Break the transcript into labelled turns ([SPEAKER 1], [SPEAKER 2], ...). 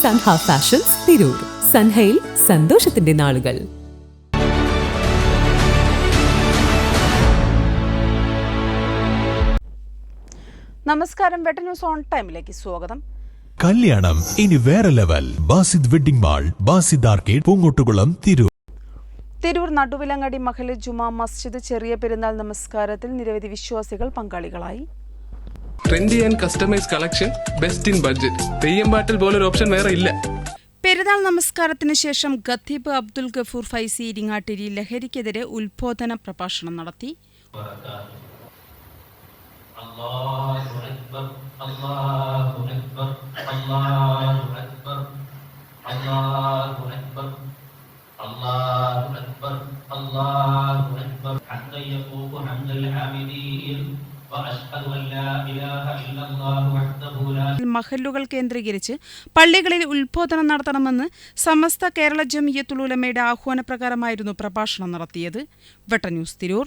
[SPEAKER 1] Sanha fashions Tirur. സൻഹയിൽ സന്തോഷത്തിന്റെ നാളുകൾ.
[SPEAKER 2] നമസ്കാരം. വെട്ട ന്യൂസ് ഓൺ ടൈമിലേക്ക് സ്വാഗതം.
[SPEAKER 3] കല്യാണം ഇനി വേറെ level. Basid wedding mall, Basid arcade, Poongottukulam, Tirur.
[SPEAKER 2] Tirur Naduvilangadi മഹല്ല് ജുമാ മസ്ജിദ് ചെറിയ പെരുന്നാൾ നമസ്കാരത്തിൽ നിരവധി വിശ്വാസികൾ പങ്കാളികളായി.
[SPEAKER 4] Trendy and customise collection, best in budget. തെയ്യമ്പാട്ടിൽ പോലൊരു ഓപ്ഷൻ വേറെ ഇല്ല.
[SPEAKER 2] പെരുന്നാൾ നമസ്കാരത്തിന് ശേഷം ഖത്തീബ് അബ്ദുൽ ഗഫൂർ ഫൈസി ഇരിങ്ങാട്ടിരി ലഹരിക്കെതിരെ ഉത്ബോധന പ്രഭാഷണം നടത്തി. മഹല്ലുകൾ കേന്ദ്രീകരിച്ച് പള്ളികളിൽ ഉത്ബോധനം നടത്തണമെന്ന് സമസ്ത കേരള ജംഇയ്യത്തുൽ ഉലമയുടെ ആഹ്വാനപ്രകാരമായിരുന്നു പ്രഭാഷണം നടത്തിയത്. വെട്ട ന്യൂസ് തിരൂർ.